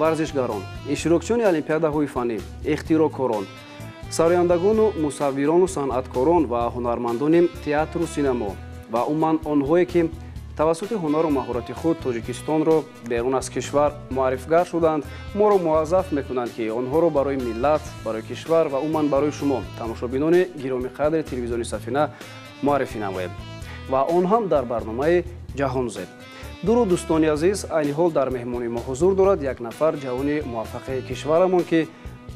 варзишгарон, иштирокчиёни олимпиадаҳои фанӣ, ихтироъкорон, сарояндагону мусаввирону санъаткорон ва ҳунармандони театру синемо ва умуман онҳое ки тавассути ҳунару маҳорати худ Тоҷикистонро берун аз кишвар муаррифгар шуданд, моро муаззаф мекунанд ки онҳоро барои миллат, барои кишвар ва умуман барои шумо тамошобинони гиромиқадри телевизиони Сафина муаррифӣ намоем ва он ҳам дар барномаи Ҷаҳонзеб. Дуруд дӯстони азиз, айни ҳол дар меҳмони мо ҳузур дорад як нафар ҷавони муваффақи кишварамон ки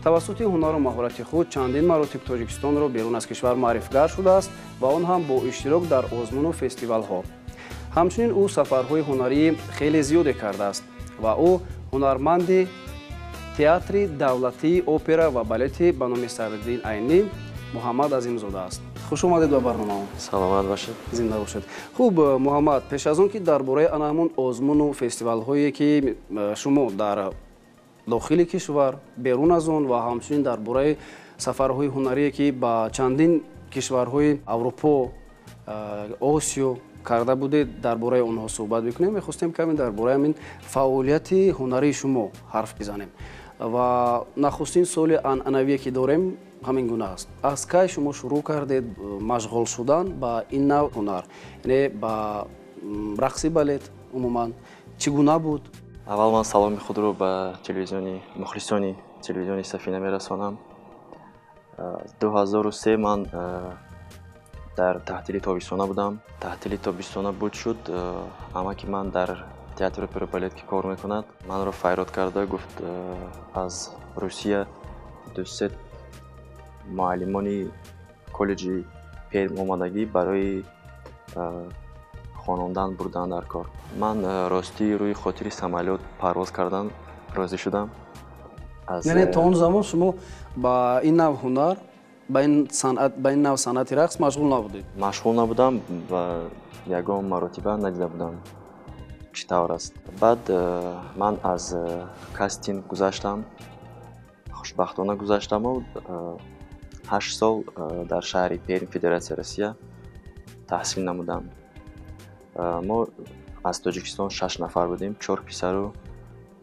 тавассути ҳунару маҳорати худ чандин маротиб Тоҷикистонро берун аз кишвар муаррифгар шудааст ва он ҳам бо иштирок дар озмуну фестивалҳо. ҳамчунин ӯ сафарҳои ҳунарии хеле зиёде кардааст ва ӯ ҳунарманди театри давлатии опера ва балети ба номи Садриддин Айнӣ Муҳаммад Азимзода аст. Хуш омадед ба барномамо. Саломат бошед. Зинда бошед. Хуб, Муҳаммад, пеш аз он ки дар бораи ана ҳамон озмуну фестивалҳое ки шумо дар дохили кишвар, берун аз он ва ҳамчунин дар бораи сафарҳои ҳунарие ки ба чандин кишварҳои Аврупо, Осиё карда будед, дар бораи онҳо суҳбат бикунем. Мехостем каме дар бораи ҳамин фаъолияти ҳунарии шумо ҳарф бизанем. Ва нахустин соли анъанавие ки дорем ҳамин гуна аст. Аз кай шумо шурӯъ кардед машғул шудан ба ин нав ҳунар? Яъне ба рақси балет умуман чӣ гуна буд? Аввал ман саломи худро ба телевизиони мухлисони телевизиони Сафина мерасонам. 2003 ман дар таҳтили тобистона будам. Таҳтили тобистона буд шуд, амаки ман дар театри опера балет ки кор мекунад, манро файрод карда гуфт аз Русия дусет муаллимони коллеҷи Перм омадагӣ барои хонондан бурдан дар кор. Ман ростӣ рӯи хотири самолёт парвоз кардан розӣ шудам. Яъне то он замон шумо ба ин нав ҳунар, ба ин нав санъати рақс машғул набудед? Машғул набудам ва ягон маротиба надида будам чӣ тавр аст. Баъд ман аз кастинг гузаштам, хушбахтона гузаштаму 8 сол дар шаҳри Перм, Федератсияи Россия таҳсил намудам. Мо аз Тоҷикистон 6 нафар будем, 4 писару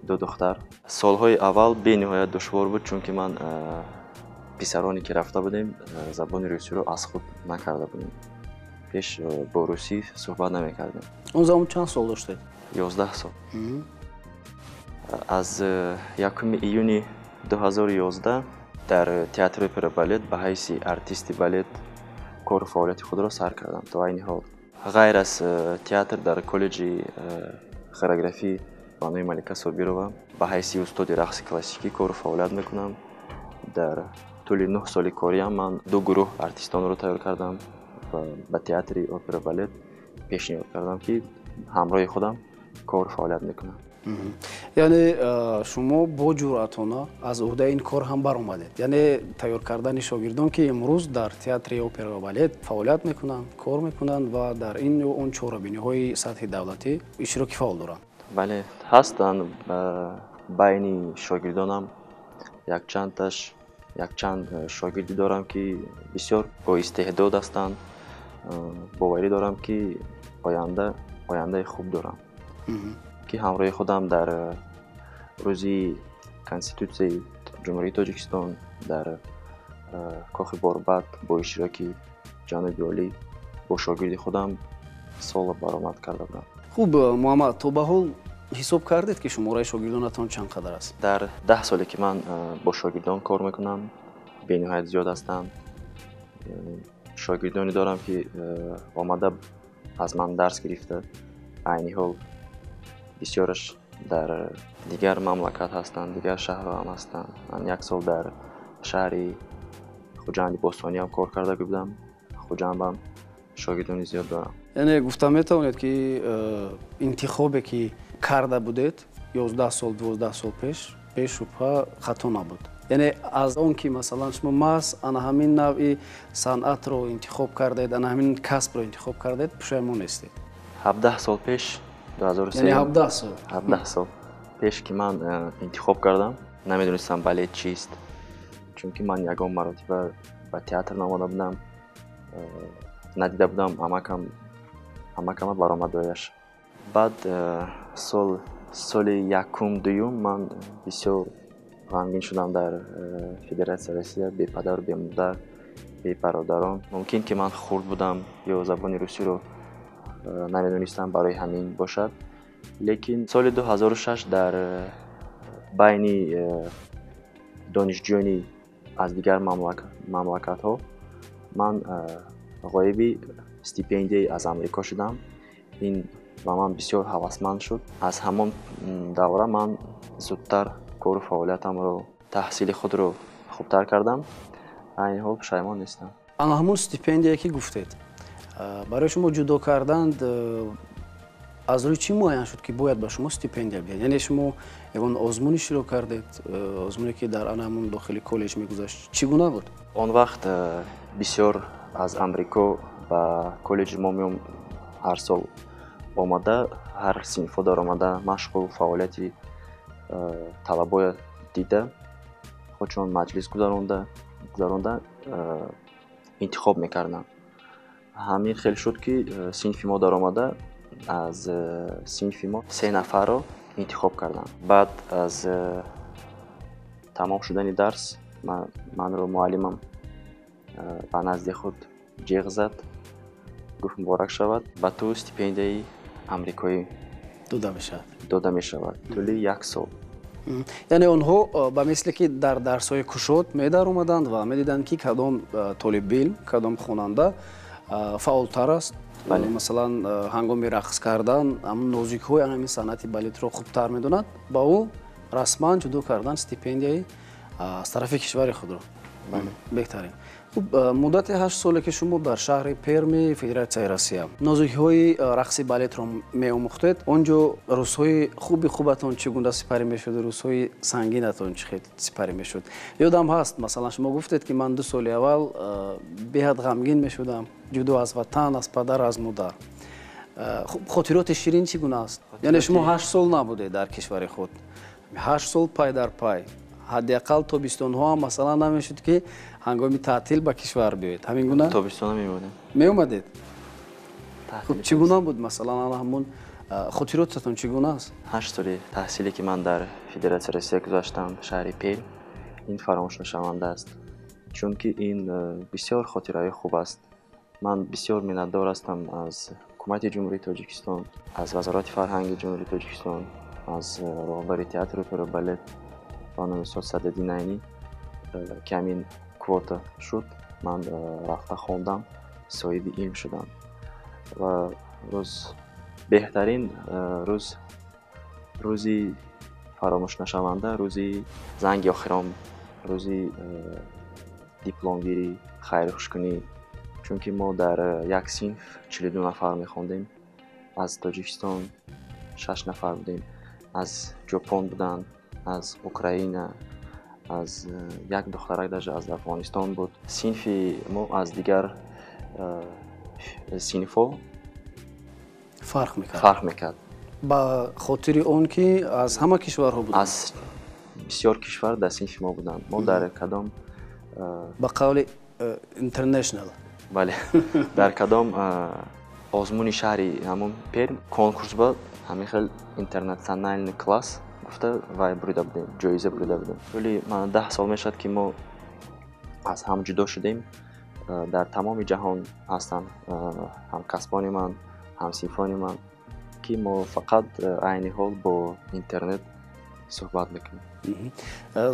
2 духтар. Солҳои аввал бениҳоят душвор буд, чунки ман писароне ки рафта будем забони русиро аз худ накарда будем. Пеш бо русӣ суҳбат намекардем. Он замон чанд сол доштед? 11 сол. Аз 1 июни 2011 дар театри опера балет ба ҳайси артисти балет кору фаъолияти худро сар кардам. То айни ҳол ғайр аз театр дар коллеҷи хореографӣ ба номи Малика Собирова ба ҳайси устоди рақси классикӣ кору фаъолият мекунам. Дар тӯли 9 соли кориам ман 2 гурӯҳ артистонро тайёр кардам ва ба театри опера балет пешниҳод кардам ки ҳамроҳи худам кору фаъолият мекунам. Яъне шумо бо ҷуръатона аз уҳдаи ин кор ҳам баромадед. Яъне тайёр кардани шогирдон ки имрӯз дар театри опера ва балет фаъолият мекунанд, кор мекунанд ва дар ин ё он чорабиниҳои сатҳи давлатӣ иштироки фаъол доранд. Бале, ҳастанд. Байни шогирдонам якчанд шогирдӣ дорам ки бисёр боистеъдод ҳастанд. Боварӣ дорам ки ояндаи хуб дорам. Ки ҳамроҳи худам дар рӯзи Конститутсияи Ҷумҳурии Тоҷикистон дар кохи Борбад бо иштироки ҷаноби олӣ бо шогирди худам сола баромад карда будам. Хуб, Муҳаммад, то ба ҳол ҳисоб кардед ки шумораи шогирдонатон чанд қадар аст? Дар 10 соле ки ман бо шогирдон кор мекунам, бениҳоят зиёд ҳастанд. Шогирдоне дорам ки омада аз ман дарс гирифта, айни ҳол бисёраш дар дигар мамлакат ҳастанд, дигар шаҳрҳо ҳам ҳастанд. Ман 1 сол дар шаҳри Хуҷанди Бостониям кор карда будам. Хуҷандам шогирдони зиёд дорам. Яъне гуфта метавонед ки интихобе ки карда будед 11 сол 12 сол пеш бешубҳа хато набуд. Яъне аз он ки масалан шумо маҳз ана ҳамин навъи санъатро интихоб кардед, ана ҳамин касбро интихоб кардед, пушаймон нестед? 17 сол пеш 2003 яъне 17 сол пеш ки ман интихоб кардам, намедонистам балет чист, чунки ман ягон маротиба ба театр намода будам, надида будам амакама баромадояш. Баъд сол соли якум дуюм ман бисёр ғамгин шудам дар Федератсияи Россия. Бепадару бемодар, бебародарон. Мумкин ки ман хурд будам ё забони русиро намедонистам, барои ҳамин бошад. Лекин соли 2006 дар байни донишҷӯёни аз дигар мамлакатҳо ман ғоиби стипендияи аз Амрико шудам. ин ба ман бисёр ҳавасманд шуд. Аз ҳамон давра ман зудтар кору фаъолиятамро, таҳсили худро хубтар кардам. айни ҳол пушаймон нестам. ана ҳамон стипендие ки гуфтед, барои шумо ҷудо кардан аз рӯи чӣ муайян шуд ки бояд ба шумо стипендия биҳад? Яъне шумо ягон озмуни широ кардед? Озмуне ки дар ана ҳамон дохили коллеҷ мегузашт чӣ гуна буд? Он вақт бисёр аз Амрико ба коллеҷи мо меом ҳар сол омада, ҳар синфҳо дар омада машқу фаъолияти талабоя дида, худшон маҷлис гузаронда интихоб мекарданд. ҳамин хел шуд ки синфи мо дар омада аз синфи мо 3 нафарро интихоб карданд. баъд аз тамом шудани дарс манро муаллимам ба назди худ ҷиғ зад, гуфт муборак шавад, ба ту стипендияи амрикоӣ дода мешавад тӯли 1 сол. яъне онҳо ба мисле ки дар дарсҳои кушод медар омаданд ва медиданд ки кадом толибилм, кадом хонанда фаъолтар аст. Масалан ҳангоми рақс кардан ҳамн нозикҳои ҳамин санъати балетро хубтар медонад, ба ӯ расман ҷудо кардан стипендияи аз тарафи кишвари худро. беҳтарин. муддати 8 соле ки шумо дар шаҳри Перми, Федератсияи Россия нозикиҳои рақси балетро меомӯхтед, он ҷо рӯзҳои хубатон чӣ гуна сипарӣ мешуд, рӯзҳои сангинатон чӣ хел сипарӣ мешуд? Ёдам ҳаст, масалан шумо гуфтед ки ман 2 соли аввал беҳад ғамгин мешудам, ҷудо аз ватан, аз падар, аз модар. хотироти ширин чӣ гуна аст? Яъне шумо 8 сол набудед дар кишвари худ, 8 сол пай дар пай, ҳадди ақал тобистонҳо ҳам масалан намешуд ки ҳангоми таътил ба кишвар биёед. ҳамин гуна тобистона меомадед? Хуб чӣ гуна буд масалан ҳамон хотиротатон чӣ гуна аст? 8 соли таҳсиле ки ман дар Федератсияи Россия гузаштам шаҳри Перм, ин фаромӯшнашаванда аст, чунки ин бисёр хотираи хуб аст. ман бисёр миннатдор ҳастам аз ҳукумати ҷумҳурии Тоҷикистон, аз Вазорати фарҳанги ҷумҳурии Тоҷикистон, аз роҳбари театру оперу балет хонум Усод Сададдин Айнӣ ки ҳамин квота шуд. ман рафта хондам, соҳиби илм шудам ва рӯз беҳтарин рӯзи фаромӯшнашаванда, рӯзи занги охирон, рӯзи дипломгирӣ, хайрухушкунӣ, чунки мо дар як синф 42 нафар мехондем. аз Тоҷикистон 6 нафар будем, аз ҷопон буданд, аз Украина, аз як духтарак даже аз Афғонистон буд. Синфи мо аз дигар синфҳо фарқ мекард. ба хотири он ки аз ҳама кишварҳо буданд? аз бисёр кишвар дар синфи мо буданд. мо дар кадом ба қавли international, бале, дар кадом озмуни шаҳри ҳамон Перм конкурс буд, ҳамин хел интернациональный класс гуфта вай бурида будем, ҷоиза бурида будем. Вале ман 10 сол мешад ки мо аз ҳам ҷудо шудем. дар тамоми ҷаҳон ҳастанд ҳамкасбони ман, ҳамсинфони ман, ки мо фақат айни ҳол бо интернет суҳбат мекунем.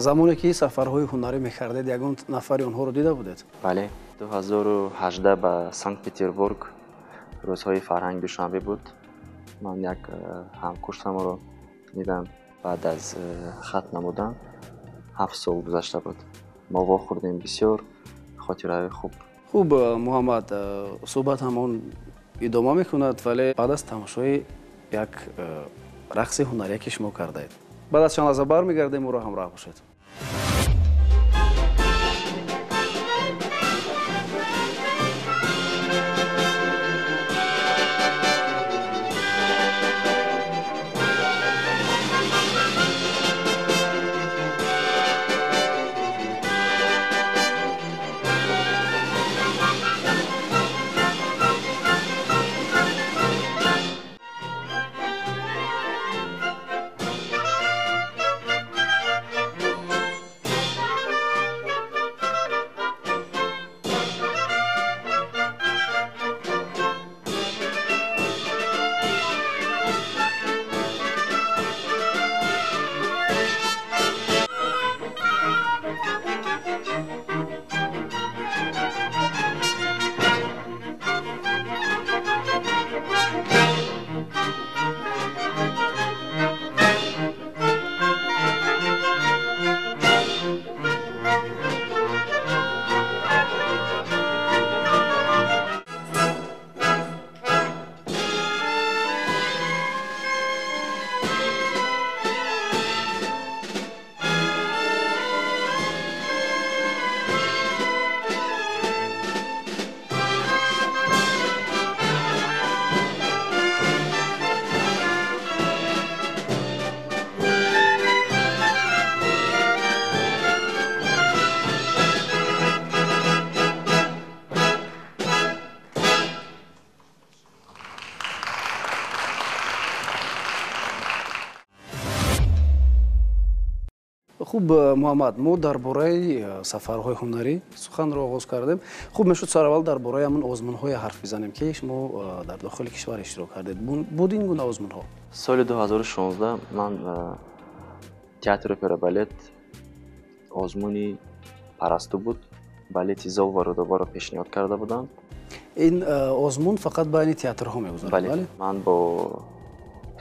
замоне ки сафарҳои ҳунарӣ мекардед, ягон нафари онҳоро дида будед? бале, 2018 ба Санкт-Петербург рӯзҳои фарҳанги душанбе буд. ман як ҳамкурсамро дидам. баъд аз хат намудан 7 сол гузашта буд. мо вохӯрдем бисёр хотираи хуб. хуб муҳаммад, суҳбат ҳамон идома мекунад, вале баъд аз тамошои як рақси ҳунарие ки шумо кардаед, баъд аз чанд лаҳза бармегардем, моро ҳамроҳ бошед. хуб муҳаммад, мо дар бораи сафарҳои ҳунарӣ суханро оғоз кардем. Хуб мешуд сараввал дар бораи ҳамон озмунҳое ҳарф бизанем ки шумо дар дохили кишвар иштирок кардед. Буд ин гуна озмунҳо? соли 2016 ман театр опера балет озмуни парасту буд. Балети зол ва рудобаро пешниҳод карда будам. ин озмун фақат байни театрҳо мегузарад, бале? Ман бо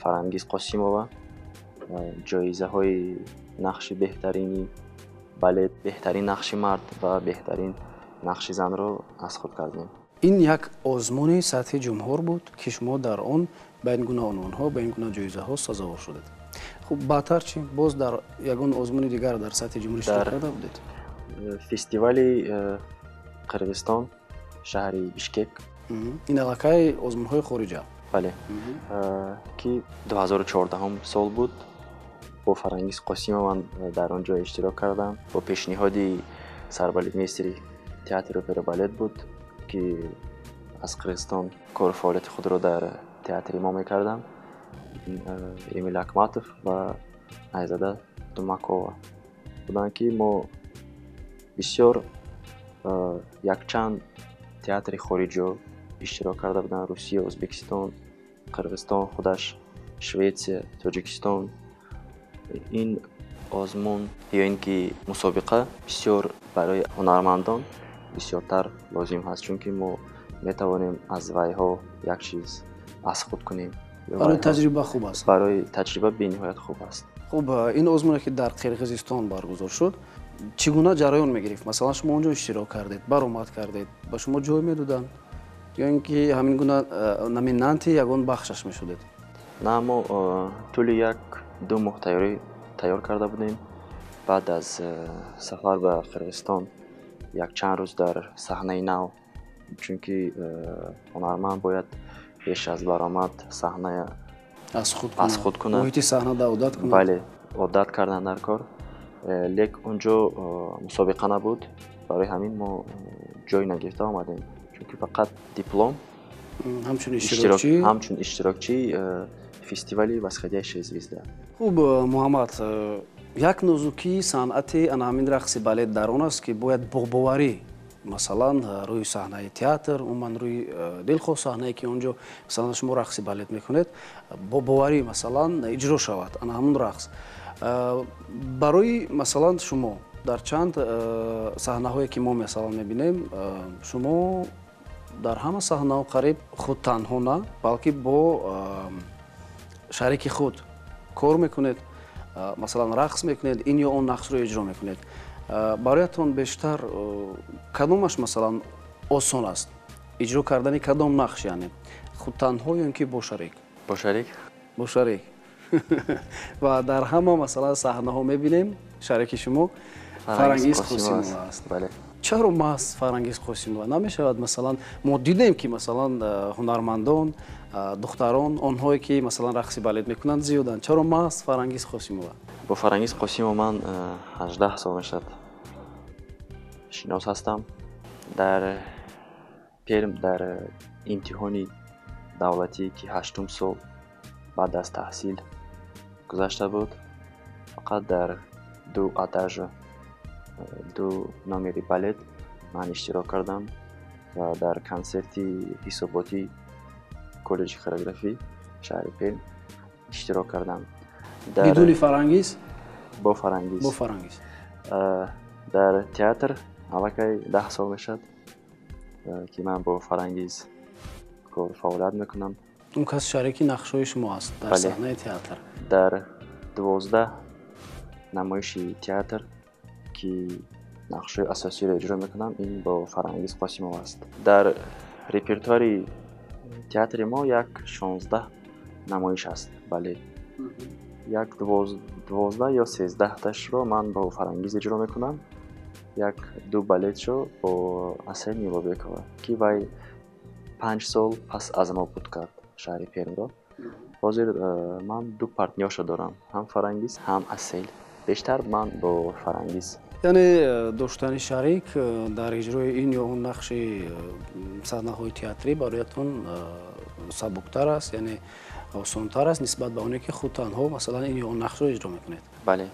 Фарангиз Қосимова ҷоизаҳои нақши беҳтарини балет, беҳтарин нақши мард ва беҳтарин нақши занро аз худ кардем. ин як озмуни сатҳи ҷумҳур буд ки шумо дар он ба ин гуна унвонҳо, ба ин гуна ҷоизаҳо сазовор шудед. хуб баъдтар чӣ? Боз дар ягон озмуни дигар дар сатҳи ҷумҳур иштирок карда будед? фестивали Қирғизистон, шаҳри Бишкек. ин аллакай озмунҳои хориҷа? бале, ки 2014 сол буд. бо Фарангиз Қосимов ман дар он ҷо иштирок кардам. бо пешниҳоди сарбалетмейстери театри опера балет буд ки аз Қирғизистон кору фаъолияти худро дар театри мо мекардам. Эмил Акматов ва Айзада Думакова буданд ки мо бисёр якчанд театри хориҷо иштирок карда буданд. Русия, Ӯзбекистон, Қирғизистон худаш, Шветсия, Тоҷикистон. ин озмун ё ин ки мусобиқа бисёр барои ҳунармандон бисёртар лозим ҳаст, чунки мо метавонем аз вайҳо як чиз аз худ кунем. барои таҷриба хуб аст. барои таҷриба бениҳоят хуб аст. хуб ин озмуне ки дар Қирғизистон баргузор шуд, чӣ гуна ҷараён мегирифт? Масалан шумо он ҷо иштирок кардед, баромад кардед, ба шумо ҷой медоданд ё ин ки ҳамин гуна номинанти ягон бахшаш мешудед? на, мо тӯли 1-2 моҳ тайёр карда будем. баъд аз сафар ба Қирғизистон якчанд рӯз дар саҳнаи нав, чунки ҳунарманд бояд пеш аз баромад саҳна аз худ кунад, муҳити саҳнада одат кунад. бале, одат кардан дар кор. лек он ҷо мусобиқа набуд, барои ҳамин мо ҷой нагирифта омадем, чунки фақат диплом ҳамчун иштирокчӣ фестивали Восходящая звезда. хуб муҳаммад, як нозукии санъати ана ҳамин рақси балет дар он аст ки бояд бобоварӣ, масалан рӯи саҳнаи театр, умуман рӯи дилхоҳ саҳнае ки он ҷо масалан шумо рақси балет мекунед, бобоварӣ масалан иҷро шавад ана ҳамун рақс. барои масалан шумо дар чанд саҳнаҳое ки мо масалан мебинем, шумо дар ҳама саҳнаҳо қариб худ танҳо на, балки бо шарики худ кор мекунед, масалан рақс мекунед, ин ё он нақшро иҷро мекунед. бароятон бештар кадомаш масалан осон аст? иҷро кардани кадом нақш, яъне худ танҳо ё ин ки бо шарик? бо шарик? бо шарик. ва дар ҳама масалан саҳнаҳо мебинем шарики шумо Фарангиз Қосимова аст. бале. чаро маҳз Фарангиз Қосимова намешавад? Масалан мо дидем ки масалан ҳунармандон, духтарон, онҳое ки масалан рақси балет мекунанд зиёданд. чаро маҳз Фарангиз Қосимова? бо Фарангиз Қосимова ман 18 сол мешавад шинос ҳастам. дар Перм дар имтиҳони давлатӣ ки 8-ум сол баъд аз таҳсил гузашта буд, фақат дар 2 адажа 2 номери балет ман иштирок кардам ва дар консерти ҳисоботи коллеҷи хореографӣ шаҳри Перм иштирок кардам. бидуни Фарангиз? бо Фарангиз. бо Фарангиз. дар театр аллакай 10 сол мешавад ки ман бо Фарангиз кор фаъолият мекунам. он кас шарики нақшҳои шумо аст дар саҳнаи театр? дар 12 намоиши театр ки нақшҳои асосиро иҷро мекунам, ин бо Фарангиз Қосимов аст. дар репертуари театри мо 16 намоиш аст, бале. 12 ё 13ташро ман бо Фарангиз иҷро мекунам. 1-2 балетшо бо Асел Милобекова ки вай 5 сол пас аз мо буд кард шаҳри Пермро. ҳозир ман 2 партнёрша дорам, ҳам Фарангиз, ҳам Асел. бештар ман бо Фарангиз. яъне доштани шарик дар иҷрои ин ё он нақши саҳнаҳои театрӣ бароятон сабуктар аст, яъне осонтар аст нисбат ба оне ки худ танҳо масалан ин ё он нақшро иҷро мекунед? бале.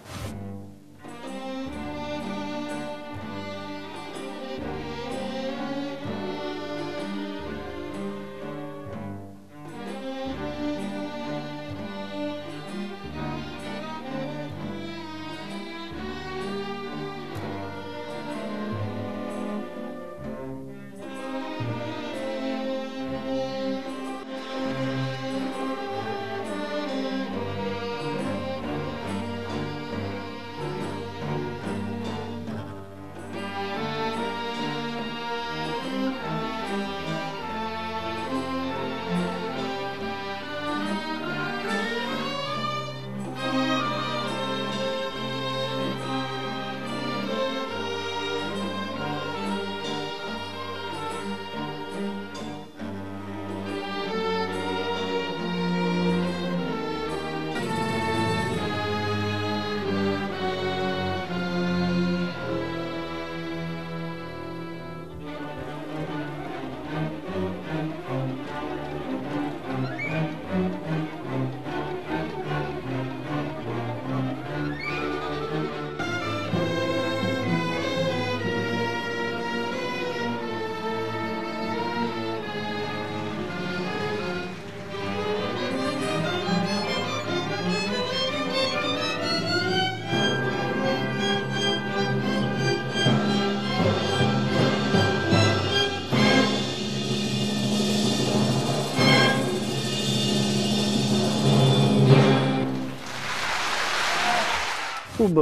хуб,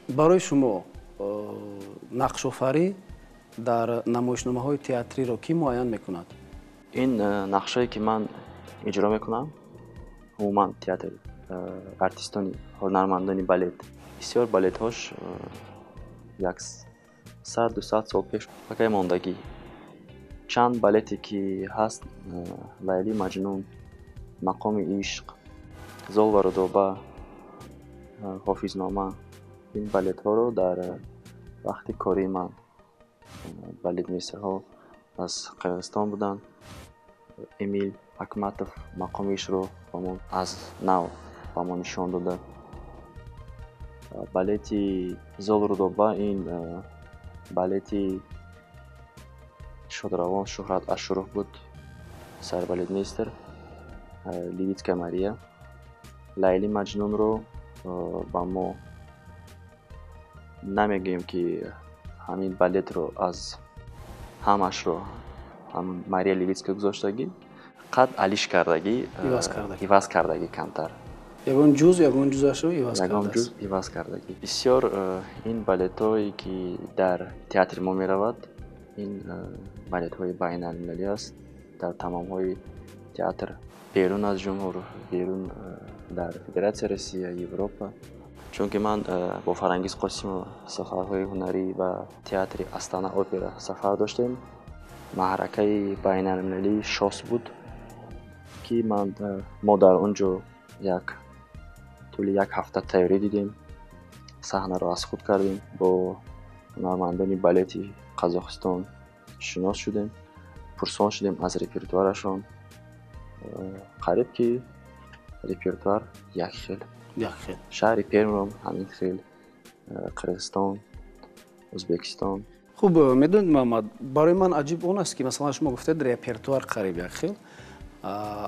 барои шумо нақшофарӣ дар намоишномаҳои театриро кӣ муайян мекунад? ин нақшое ки ман иҷро мекунам, умуман театр, артистони ҳунармандони балет, бисёр балетҳош 100-200 сол пеш факай мондагӣ. Чанд балете ки ҳаст, Лайли Маҷнун, Мақоми ишқ, Зол ва Рудоба, Ҳофизнома, ин балетҳоро дар вақти кори ман балетмейстерҳо аз Қирғизистон буданд. Эмил Акматов Мақоми ишқро ба мо аз нав ба мо нишон дода. Балети Зол Рудоба ин балети шодравон Шӯҳрат Ашуров буд, сарбалетмейстер. Левицкая Мария. Лайли Маҷнунро ба мо намегӯем ки ҳамин балетро аз ҳамашро ҳамин Мария Левицкая гузоштагӣ, қад алиш кардагӣ, иваз кардагӣ камтар. Ягон ҷузашро иваз кардагӣ. Бисёр ин балетҳое ки дар театри мо меравад, ин балетҳои байналмилалӣ аст. Дар тамомҳои театр берун аз ҷумҳур, берун дар Федератсияи Россия, Европа. Чунки ман бо Фарангиз Қосимов сафарҳои ҳунарӣ ба театри Астана опера сафар доштем. Маъракаи байналмилалӣ шос буд ки мо дар он ҷо тӯли як ҳафта тайёрӣ дидем. Саҳнаро аз худ кардем. Бо ҳунармандони балети Қазоқистон шинос шудем. Пурсон шудем аз репертуарашон. қариб ки репертуар як хел. Шаҳри Пермиром ҳамин хел, Қирғизистон, Ӯзбекистон. Хуб, медонед Муҳаммад, барои ман аҷиб он аст ки масалан шумо гуфтед репертуар қариб як хел.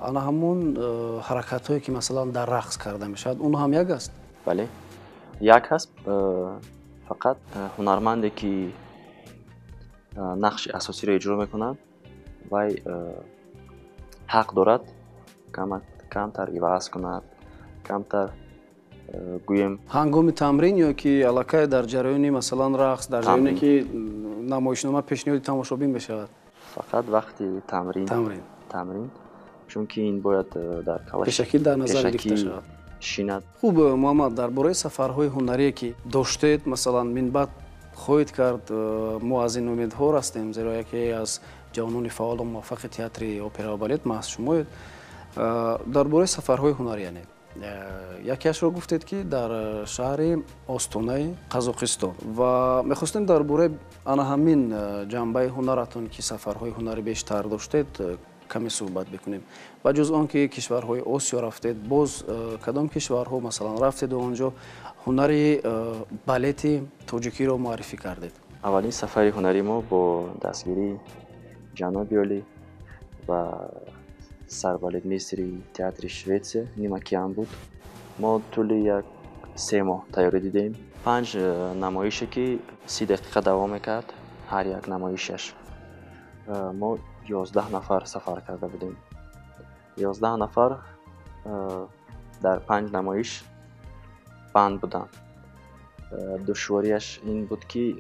Ана ҳамон ҳаракатҳое ки масалан дар рақс карда мешавад, он ҳам як аст? Бале, як ҳаст. Фақат ҳунарманде ки нақши асосиро иҷро мекунад, вай ҳақ дорад камтар иваз кунад, камтар гӯем ҳангоми тамрин ё ки аллакай дар ҷараёни масалан рақс, дар ҷараёне ки намоишнома пешниҳоди тамошобин мешавад? Фақат вақти тамрин, чунки ин бояд дар пешакӣ дар назар гирифта шавад. Шинад. Хуб, Муҳаммад, дар бораи сафарҳои ҳунарие ки доштед, масалан минбаъд хоҳед кард, мо аз ин умедвор ҳастем, зеро яке аз ҷавонони фаъолу муваффақи театри опера ва балет маҳз шумоед. Дар бораи сафарҳои ҳунарӣ, яъне якеашро гуфтед ки дар шаҳри Остонаи Қазоқистон, ва мехостем дар бораи ана ҳамин ҷанбаи ҳунаратон ки сафарҳои ҳунарӣ бештар доштед каме суҳбат бикунем. Ва ҷуз он ки кишварҳои Осиё рафтед, боз кадом кишварҳо масалан рафтеду онҷо ҳунари балети тоҷикиро муаррифӣ кардед? Аввалин сафари ҳунарии мо бо дастгирии ҷаноби олӣ ва сарбалетмейстери театри Шветсия Нима Киан буд. Мо тӯли 3 моҳ тайёрӣ дидем. 5 намоише ки 30 дақиқа давом мекард ҳар як намоишаш. Мо 11 нафар сафар карда будем. 11 нафар дар 5 намоиш банд буданд. Душворияш ин буд ки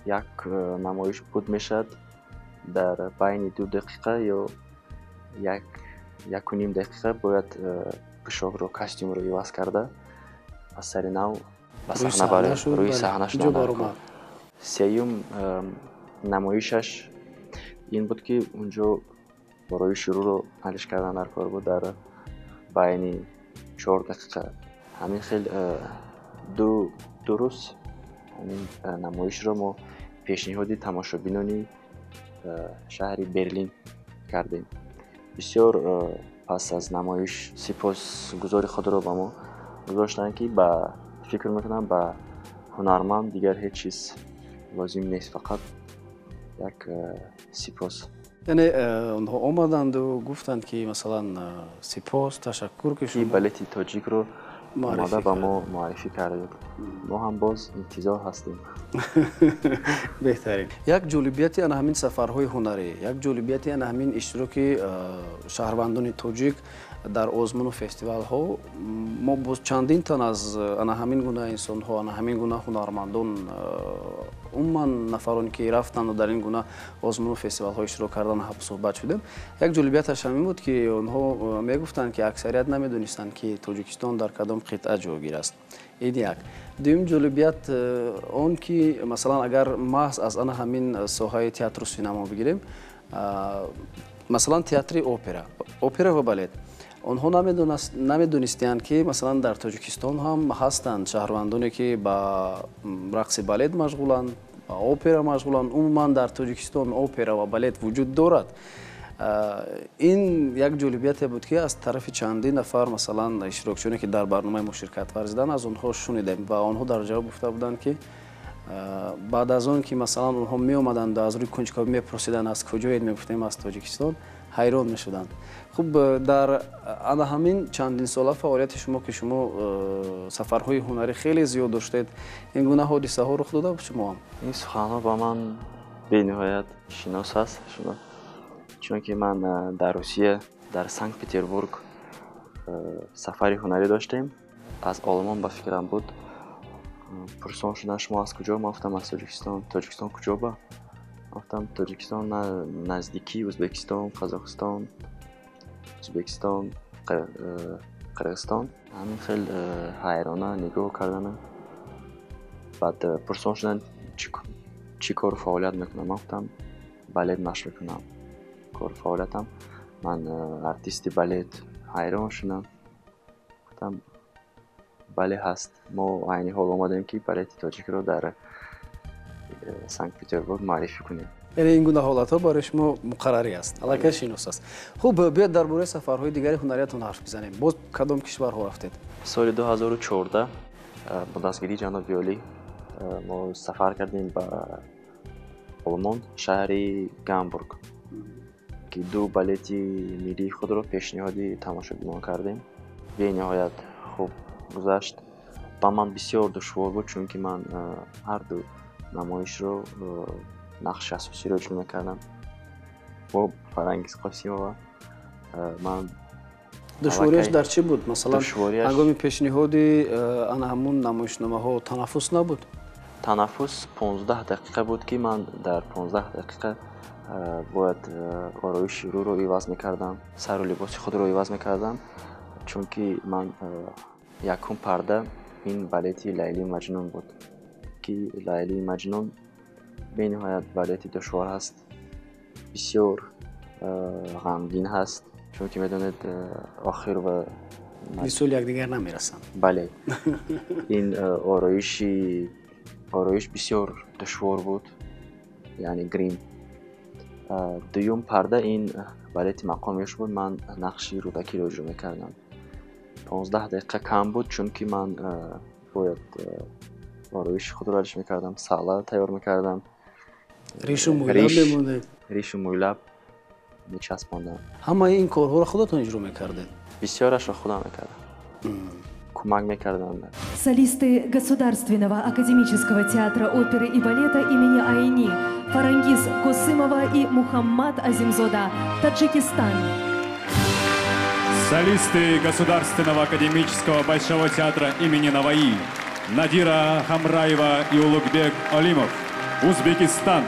як намоиш буд мешад дар байни 2 дақиқа ё 1.5 дақиқа бояд пӯшокро, костюмро иваз карда аз сари нав ба саҳна баред, рӯи саҳна шудан. Сеюм намоишаш ин буд ки унҷо барои шурӯъро алиш кардан дар кор буд дар байни 4 дақиқа. Ҳамин хел ду рӯз ҳамин намоишро мо пешниҳоди тамошобинони шаҳри Берлин кардем. Бисёр пас аз намоиш сипосгузори худро ба мо гузоштанд ки фикр мекунам ба ҳунарманд дигар ҳеҷ чиз лозим нест, фақат як сипос. Яъне онҳо омаданду гуфтанд ки масалан сипос, ташаккур ки шумо балети тоҷикро омада ба мо муаррифӣ кардед. Мо ҳам боз интизор ҳастем. беҳтарин. Як ҷолибияти ана ҳамин сафарҳои ҳунарӣ, як ҷолибияти ана ҳамин иштироки шаҳрвандони тоҷик дар озмуну фестивалҳо мо боз чандин тан аз ана ҳамин гуна инсонҳо, ана ҳамин гуна ҳунармандон, умуман нафароне ки рафтанду дар ин гуна озмуну фестивалҳо иштирок кардан суҳбат шудем. Як ҷолибияташ ҳамин буд ки онҳо мегуфтанд ки аксарият намедонистанд ки Тоҷикистон дар кадом қитъа ҷойгир аст. Ин як. Дуюм ҷолибият он ки масалан агар маҳз аз ана ҳамин соҳаи театру синамо бигирем, масалан театри опера ва балет, онҳо намедонистанд ки масалан дар Тоҷикистон ҳам ҳастанд шаҳрвандоне ки ба рақси балет машғуланд, ба опера машғуланд. Умуман дар Тоҷикистон опера ва балет вуҷуд дорад. ин як ҷолибияте буд ки аз тарафи чандин нафар масалан иштирокчиёне ки дар барномаи мо ширкат варзиданд аз онҳо шунидем ва онҳо дар ҷавоб гуфта буданд ки баъд аз он ки масалан онҳо меомаданду аз рӯи кунҷковӣ мепурсиданд аз куҷоед, мегуфтем аз Тоҷикистон, ҳайрон мешуданд. Хуб, дар ана ҳамин чандин сола фаъолияти шумо ки шумо сафарҳои ҳунарӣ хеле зиёд доштед, ин гуна ҳодисаҳо рух дода буд шумо ҳам? ин суханҳо ба ман бениҳоят шинос аст, чунки ман дар Русия, дар Санкт-Петербург сафари ҳунарӣ доштем. Аз олмон ба фикрам буд, пурсон шуданд шумо аз куҷо? Ман гуфтам аз Тоҷикистон. Тоҷикистон куҷо ба? Гуфтам Тоҷикистон наздики Ӯзбекистон, Қазоқистон, Ӯзбекистон, Қирғизистон. Ҳамин хел ҳайрона нигоҳ карданд. Баъд пурсон шуданд чӣ кору фаъолият мекунам? Ман гуфтам балет машқ мекунам. Кору фаъолиятам ман артисти балет. ҳайрон шудам. Гуфтам бале ҳаст. Мо айни ҳол омадем ки балети тоҷикро дар Санкт-Петербург маърифӣ кунем. яъне ин гуна ҳолатҳо барои шумо муқаррарӣ аст, аллакай шинос аст. Хуб, биёед дар бораи сафарҳои дигари ҳунариятон ҳарф бизанем. Боз кадом кишварҳо рафтед? соли 2014 бо дастгирии ҷаноби Олӣ мо сафар кардем ба Олмон, шаҳри Гамбург, ки ду балети миллии худро пешниҳоди тамошобинон кардем. бениҳоят хуб гузашт. Ба ман бисёр душвор буд, чунки ман ҳарду намоишро нақши асосиро иҷро мекардам бо Фарангиз Қосимова. Ман душвориаш дар чӣ буд? Масалан ҳангоми пешниҳоди ана ҳамун намоишномаҳо танаффус набуд? Танаффус 15 дақиқа буд ки ман дар 15 дақиқа бояд ороиши рӯро иваз мекардам, сару либоси худро иваз мекардам, чунки ман якум парда ин балети Лайли Маҷнун буд, ки Лайли Маҷнун бениҳоят балети душвор ҳаст, бисёр ғамгин ҳаст, чунки медонед охир ва мисоли якдигар намерасанд. бале ин ороиш бисёр душвор буд, яъне грим. дуюм парда ин балети мақомиёш буд. Ман нақши рӯдакиро иҷро мекардам. 15 дақиқа кам буд, чунки ман бояд ороиши худро ҳалиш мекардам, сала тайёр мекардам, ришу мӯйлаб мемонед. ришу мӯйлаб мечаспондам. ҳамаи ин корҳоро худатон иҷро мекардед? бисёрашро худам мекардам. кӯмак мекардам. Солисты Государственного академического театра оперы и балета имени Айни Фарангиз Косымова и Мухаммад Азимзода, Таджикистан. Солисты Государственного академического большого театра имени Наваи Надира Хамраева и Улугбек Олимов, Узбекистан.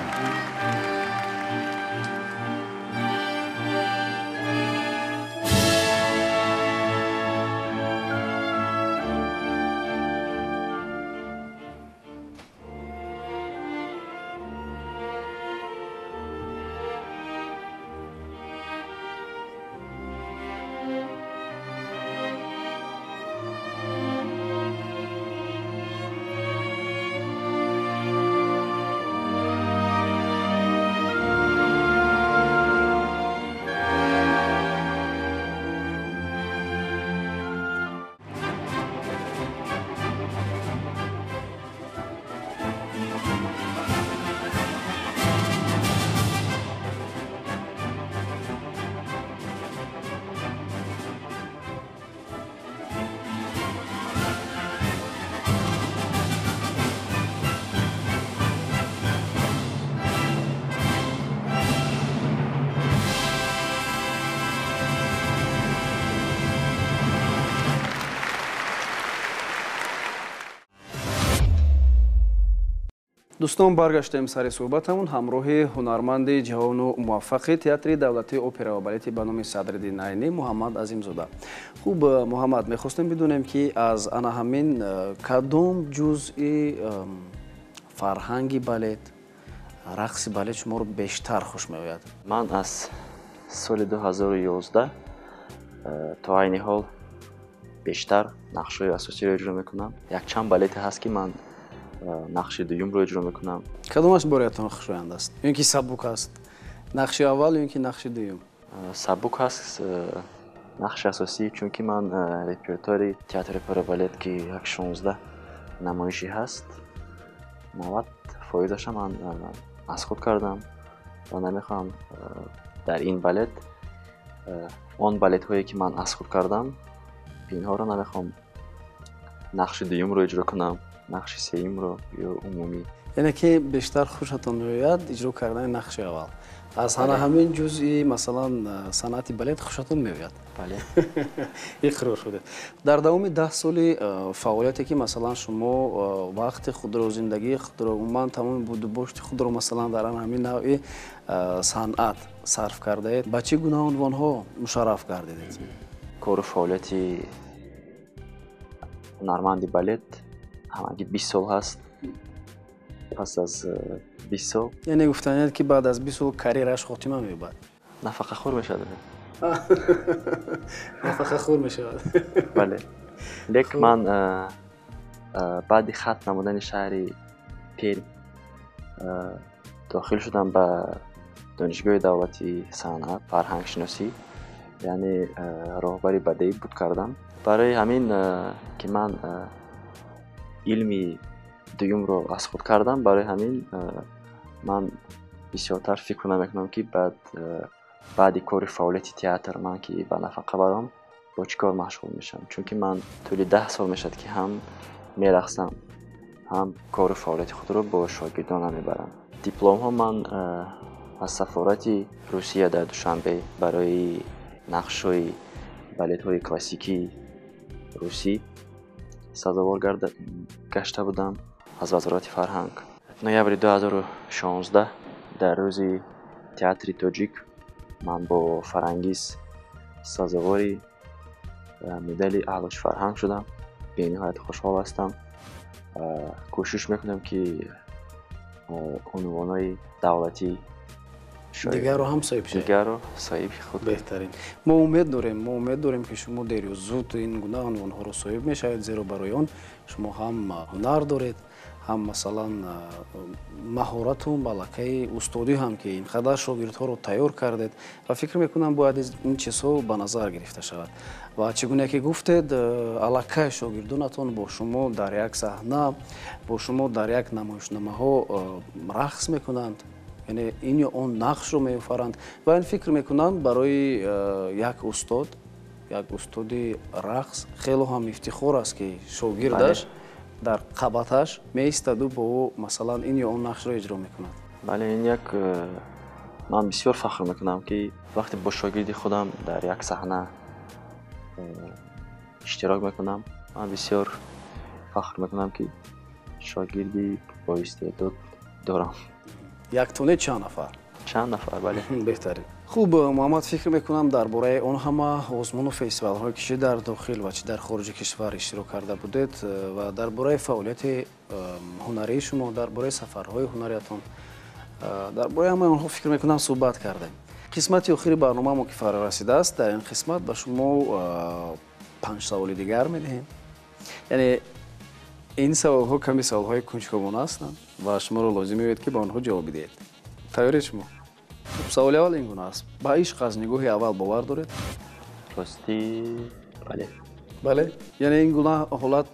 дӯстон баргаштем сари суҳбатамон ҳамроҳи ҳунарманди ҷавону муваффақи театри давлатии опера ва балети ба номи Садриддин Айнӣ Муҳаммад Азимзода. Хуб Муҳаммад, мехостем бидонем ки аз ана ҳамин кадом ҷузъи фарҳанги балет, рақси балет шуморо бештар хуш меояд? Ман аз соли 2011 то айни ҳол бештар нақшҳои асосиро иҷро мекунам. Якчанд балете ҳаст ки ман нақши дуюмро иҷро мекунам. Кадомаш бораятон хушоянд аст? ё ин ки сабук аст? Нақши аввал ё ин ки нақши дуюм? Сабук ҳаст нақши асосӣ, чунки ман репертуари театри опера балет ки 16 намоиши ҳаст, 90% ман аз худ кардам ва намехоҳам дар ин балет он балетҳое ки ман аз худ кардам инҳоро намехоҳам нақши дуюмро иҷро кунам, нақши сеюмро ё умумӣ. Яъне ки бештар хушатон меояд иҷро кардани нақши аввал. Аз ҳана ҳамин ҷузъи масалан санъати балет хушатон меояд? Бале. иқрор шудед. Дар давоми 10 соли фаъолияте ки масалан шумо вақти худро, зиндагии худро, умуман тамоми будубошти худро масалан дар ана ҳамин навъи санъат сарф кардаед, ба чӣ гуна унвонҳо мушарраф гардидед? Кору фаъолияти ҳунарманди балет ҳамагӣ 20 сол ҳаст. Пас аз 20 сол яъне гуфтанед ки баъд аз 20 сол карьерааш хотима меёбад? нафақахӯр мешавад. нафақахӯр мешавад. бале. Лек ман баъди хат намудани шаҳри Перм дохил шудам ба донишгоҳи давлати санъат, фарҳангшиносӣ, яъне роҳбари бадеӣ буд кардам. Барои ҳамин ки ман илми дуюмро аз худ кардам, барои ҳамин ман бисёртар фикр намекунам ки баъди кори фаъолияти театр ман ки ба нафақа барам бо чӣ кор машғул мешавам, чунки ман тӯли 10 сол мешавад ки ҳам мерақсам, ҳам кори фаъолияти худро бо шогирдонам мебарам. Дипломҳо ман аз сафорати Русия дар Душанбе барои нақшҳои балетҳои классикии русӣ сазовор гашта будам аз вазорати фарҳанг. ноябри 2016 дар рӯзи театри тоҷик ман бо Фарангиз сазовори медали аълои фарҳанг шудам. бениҳоят хушҳол ҳастам. кӯшиш мекунам ки унвонои давлатӣ дигарро ҳам соҳиб шавед. дигарро соҳиби худ. беҳтарин. мо умед дорем ки шумо дер ё зуд ин гуна унвонҳоро соҳиб мешавед, зеро барои он шумо ҳам ҳунар доред, ҳам масалан маҳорату малакаи устодӣ ҳам ки ин қадар шогирдҳоро тайёр кардед ва фикр мекунам бояд ин чизҳо ба назар гирифта шавад. ва чӣ гуна ки гуфтед, аллакай шогирдонатон бо шумо дар як саҳна, бо шумо дар як намоишномаҳо рақс мекунанд, яъне ин ё он нақшро меофаранд ва ин фикр мекунам барои як устоди рақс хело ҳам ифтихор аст ки шогирдаш дар қабаташ меистоду бо масалан ин ё он нақшро иҷро мекунад. бале, ин як ман бисёр фахр мекунам ки вақте бо шогирди худам дар як саҳна иштирок мекунам. Ман бисёр фахр мекунам ки шогирди боистеъдод дорам. Яктоне чанд нафар? Чанд нафар, бале. беҳтарин. хуб Муҳаммад, фикр мекунам дар бораи он ҳама озмуну фестивалҳое ки чӣ дар дохил ва чӣ дар хориҷи кишвар иштирок карда будед ва дар бораи фаъолияти ҳунарии шумо, дар бораи сафарҳои ҳунариятон, дар бораи ҳамаи онҳо фикр мекунам суҳбат кардем. қисмати охири барномамо ки фаро расидааст, дар ин қисмат ба шумо 5 саволи дигар медиҳем. яъне ин саволҳо ками саволҳои кунҷковона ҳастанд ва шуморо лозим меояд ки ба онҳо ҷавоб бидиҳед. тайёред шумо? саволи аввал ин гуна аст. ба ишқ аз нигоҳи аввал бовар доред? рости бале. бале? яъне ин гуна ҳолат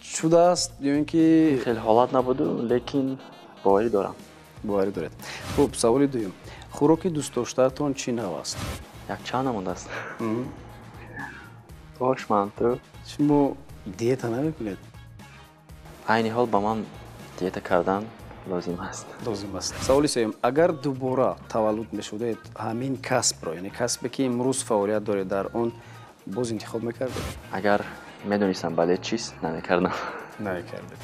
шудааст ё ин ки хеле ҳолат набуду, лекин боварӣ дорам. боварӣ доред. хуб, саволи дуюм. хӯроки дӯстдоштаатон чӣ нав аст? Якчанд намудааст. ош, манту. шумо диета намекунед? айни ҳол ба ман диета кардан лозим аст. лозим аст. саволи сеюм. агар дубора таваллуд мешудед, ҳамин касбро, яъне касбе ки имрӯз фаъолият доред дар он, боз интихоб мекардед? агар медонистам балет чист, намекардам. намекардед.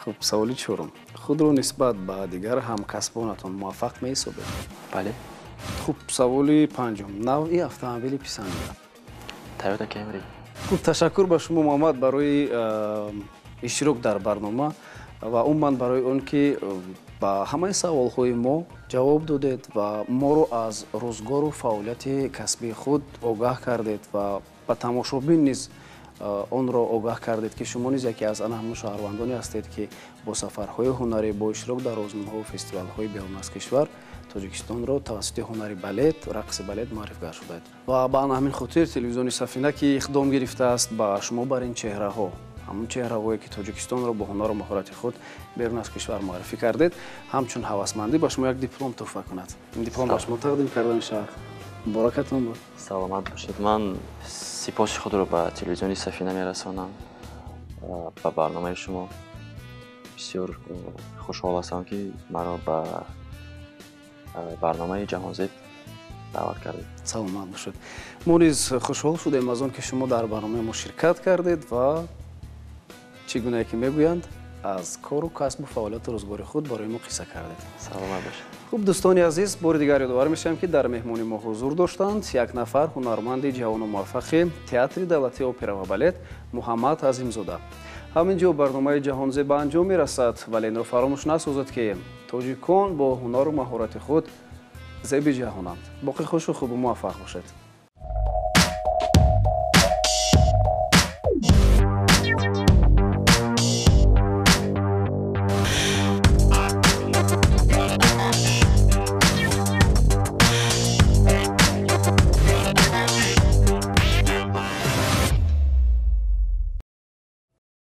خب سوالی چهارم، خود رو نسبت به دیگر همکسبانتان موفق می‌حسابید؟ بله. خب سوالی پنجم، نوع автомобیل پسندیده؟ تویوتا کمری. خب تشکر به شما محمد برای اشتراک در برنامه و عموما برای اون که با همه سوال‌های ما جواب دادید و ما رو از روزگار و فعالیت کسبی خود آگاه کردید و به تماشابین نیز اون را آگاه کردید که شما نیز یکی از همون شهروندانی هستید که با سفرهای هنری با اشتراک در آزمون‌ها و فستیوال‌های بیرون از کشور تاجیکستان را توسط هنری بالت و رقص بالت معرفی شدید و با همین خاطر تلویزیون سفینه که اقدام گرفته است با شما بر این چهره‌ها همون چهره‌هایی که تاجیکستان را با هنر و مهارت خود بیرون از کشور معرفی کردید همچون هوسمندی با شما یک دیپلم تحفه کند. این دیپلم با شما تقدیم کردم شهر. مبارکتون باد. سلامت باشید. من سپاس خود را به تلویزیون سفینه میرسانم. به برنامه شما بسیار خوشحال هستم که مرا به برنامه جهانزد دعوت کردید. سلامت باشید. ما نیز خوشحال شدیم از آن که شما در برنامه ما شرکت کردید و چگونه که میگویند از کار و کسب و فعالیت روزگار خود برای ما قصه کردید. سلامت باشید. خوب دوستان عزیز، بار دیگر یادآور میشم که در مهمانی ما حضور داشتند یک نفر هنرمند جوان و موفق تئاتر دولتی اپرا و بالت محمد عظیمزاده. همینجا برنامه جهانزد به انجام میرسد ولی این را فراموش نسازید که تاجیکان با هنر و مهارت خود زیب جهانند. باقی خوش و خوب و موفق باشید.